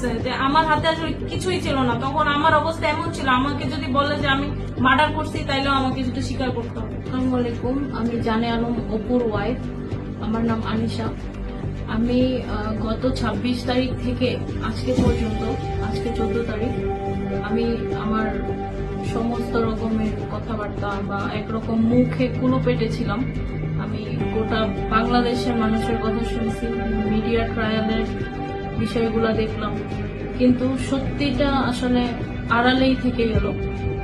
করছে যে আমার হাতে আসলে কিছুই ছিল না, তখন আমার অবস্থা এমন ছিল, আমাকে যদি বলে যে আমি মার্ডার করছি তাইলেও আমাকে সেটা স্বীকার করতে হবে। আসসালামু আলাইকুম, আমি জানে আলম অপুর ওয়াইফ। আমার নাম আনিশা। আমি গত 26 তারিখ থেকে আজকে পর্যন্ত, আজকে 14 তারিখ, আমি আমার সমস্ত রকমের কথাবার্তা বা একরকম মুখে কুলো পেটেছিলাম। আমি গোটা বাংলাদেশের মানুষের কথা শুনছি, মিডিয়া ট্রায়ালের বিষয়গুলো দেখলাম, কিন্তু সত্যিটা আসলে আড়ালেই থেকে গেল।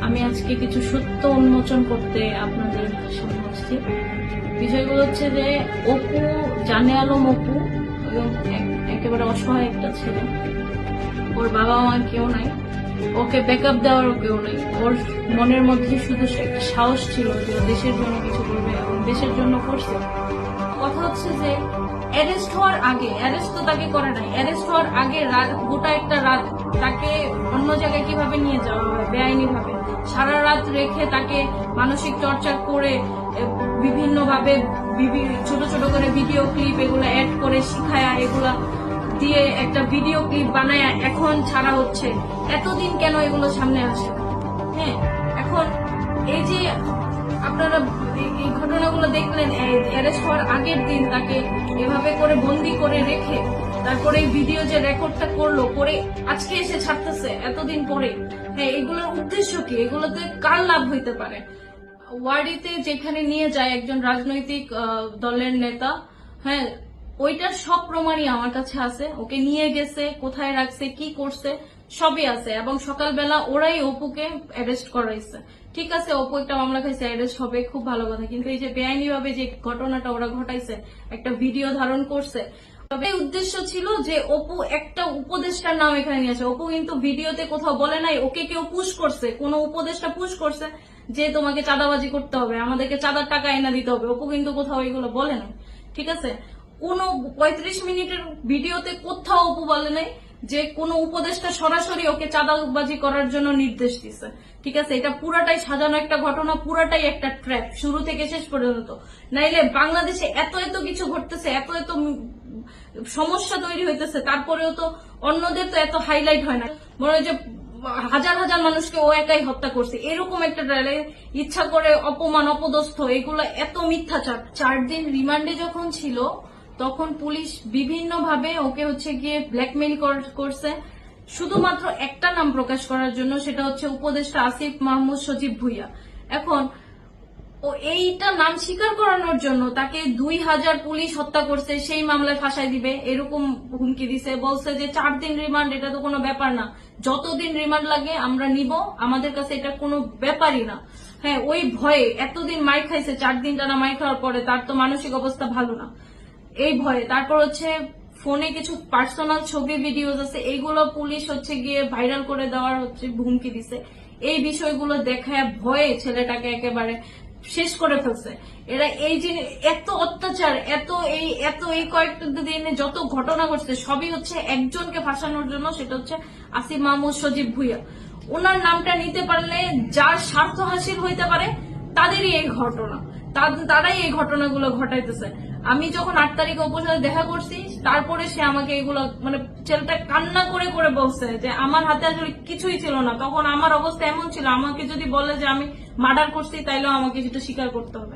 আমি আজকে কিছু সত্য উন্মোচন করতে আপনাদের সামনে আসছি। বিষয়গুলো হচ্ছে যে অপু, জানে আলম অপু একেবারে অসহায় একটা ছেলে। ওর বাবা মা কেউ নাই, ওকে ব্যাকআপ দেওয়ারও কেউ নাই। ওর মনের মধ্যে শুধু একটা সাহস ছিল যে ও দেশের জন্য কিছু করবে এবং দেশের জন্য করছে। কথা হচ্ছে যে অ্যারেস্ট হওয়ার আগে, অ্যারেস্ট তো তাকে করে নাই, অ্যারেস্ট হওয়ার আগে গোটা একটা রাত তাকে অন্য জায়গায় কিভাবে নিয়ে যাওয়া হয় বেআইনি ভাবে, সারা রাত রেখে তাকে মানসিক টর্চার করে বিভিন্ন ভাবে ছোট ছোট করে ভিডিও ক্লিপ এগুলো অ্যাড করে শিখায়া, এগুলা দিয়ে একটা ভিডিও ক্লিপ বানায় এখন ছাড়া হচ্ছে। এতদিন কেন এগুলো সামনে আসে? হ্যাঁ, এখন এই যে আপনারা এই ঘটনাগুলো দেখলেন, অ্যারেস্ট হওয়ার আগের দিন তাকে এভাবে করে বন্দি করে রেখে তারপরে এই ভিডিও যে রেকর্ডটা করলো, করে আজকে এসে ছাড়তেছে এতদিন পরে। হ্যাঁ, এগুলোর উদ্দেশ্য কি? এগুলোতে কার লাভ হইতে পারে? ওয়ার্ডিতে যেখানে নিয়ে যায় একজন রাজনৈতিক দলের নেতা, হ্যাঁ, ওইটার সব প্রমাণই আমার কাছে আছে। ওকে নিয়ে গেছে, কোথায় রাখছে, কি করছে সবই আছে, এবং সকালবেলা ওরাই অপুকে অ্যারেস্ট করাইছে। ঠিক আছে, অপু একটা মামলা খাইছে, অ্যারেস্ট হবে, খুব ভালো কথা, কিন্তু এই যে বেআইনি ভাবে যে ঘটনাটা ওরা ঘটাইছে, একটা ভিডিও ধারণ করছে, তবে উদ্দেশ্য ছিল যে অপু একটা উপদেষ্টার নাম এখানে নিয়ে আসে। অপু কিন্তু ভিডিওতে কোথাও বলে নাই ওকে কেউ পুশ করছে, কোন উপদেষ্টা পুশ করছে যে তোমাকে চাঁদাবাজি করতে হবে, আমাদেরকে চাঁদার টাকা এনে দিতে হবে। অপু কিন্তু কোথাও এগুলো বলে নাই। ঠিক আছে, কোন 35 মিনিটের ভিডিওতে কোথাও অপু বলে নাই যে কোন উপদেষ্টা সরাসরি ওকে চাঁদাবাজি করার জন্য নির্দেশ দিছে। ঠিক আছে, এটা পুরাটাই সাজানো একটা ঘটনা, পুরাটাই একটা ট্র্যাপ শুরু থেকে শেষ পর্যন্ত। নাইলে বাংলাদেশে এত এত কিছু ঘটতেছে, এত এত সমস্যা তৈরি হইতেছে, তারপরেও তো অন্যদের তো এত হাইলাইট হয় না। মনে হয় যে হাজার হাজার মানুষকে ও একাই হত্যা করছে, এরকম একটা ট্রায়ালে ইচ্ছা করে অপমান, অপদস্থ, এগুলো এত মিথ্যাচার। 4 দিন রিমান্ডে যখন ছিল তখন পুলিশ বিভিন্ন ভাবে ওকে হচ্ছে গিয়ে ব্ল্যাকমেইল করছে, শুধুমাত্র একটা নাম প্রকাশ করার জন্য, সেটা হচ্ছে উপদেষ্টা আসিফ মাহমুদ সজীব ভুইয়া। এখন ও এইটা নাম স্বীকার করানোর জন্য তাকে 2000 পুলিশ হত্যা করছে, সেই মামলায় ফাঁসাই দিবে এরকম হুমকি দিছে। বলছে যে 4 দিন রিমান্ড এটা তো কোনো ব্যাপার না, যতদিন রিমান্ড লাগে আমরা নিব, আমাদের কাছে এটা কোনো ব্যাপারই না। হ্যাঁ, ওই ভয়ে এতদিন মাইর খাইছে, 4 দিন টানা মাইর খাওয়ার পরে তার তো মানসিক অবস্থা ভালো না, এই ভয়ে। তারপর হচ্ছে ফোনে কিছু পার্সোনাল ছবি ভিডিওস আছে, এইগুলো পুলিশ হচ্ছে গিয়ে ভাইরাল করে দেওয়ার হচ্ছে হুমকি দিছে। এই বিষয়গুলো দেখায় ভয়ে ছেলেটাকে একেবারে শেষ করে ফেলছে এরা। এই যে এত অত্যাচার, এত এই কয়েকটা দিনে যত ঘটনা ঘটছে সবই হচ্ছে একজনকে ফাঁসানোর জন্য, সেটা হচ্ছে আসিফ মাহমুদ সজীব ভুইয়া। ওনার নামটা নিতে পারলে যার স্বার্থ হাসিল হইতে পারে তাদেরই এই ঘটনা, তারাই এই ঘটনাগুলো ঘটাইতেছে। আমি যখন 8 তারিখে অপুর সাথে দেখা করছি, তারপরে সে আমাকে এগুলো, মানে ছেলেটা কান্না করে করে বলছে যে আমার হাতে আসলে কিছুই ছিল না, তখন আমার অবস্থা এমন ছিল, আমাকে যদি বলে যে আমি মার্ডার করছি তাইলেও আমাকে সেটা স্বীকার করতে হবে।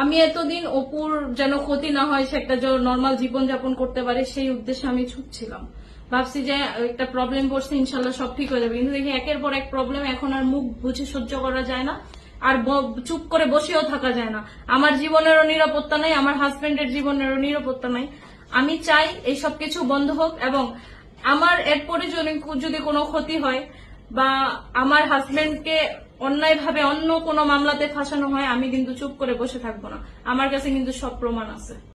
আমি এতদিন অপুর যেন ক্ষতি না হয়, সে একটা নর্মাল জীবনযাপন করতে পারে, সেই উদ্দেশ্যে আমি ছুটছিলাম। ভাবছি যে একটা প্রবলেম পড়ছে, ইনশাল্লাহ সব ঠিক হয়ে যাবে, কিন্তু দেখি একের পর এক প্রবলেম। এখন আর মুখ বুঝে সহ্য করা যায় না, আর চুপ করে বসেও থাকা যায় না। আমার জীবনেরও নিরাপত্তা নাই, আমার হাজবেন্ডের জীবনেরও নিরাপত্তা নাই। আমি চাই এই সব কিছু বন্ধ হোক, এবং আমার এরপরে যদি কোনো ক্ষতি হয় বা আমার হাজবেন্ডকে অন্যায়ভাবে অন্য কোনো মামলাতে ফাঁসানো হয়, আমি কিন্তু চুপ করে বসে থাকবো না। আমার কাছে কিন্তু সব প্রমাণ আছে।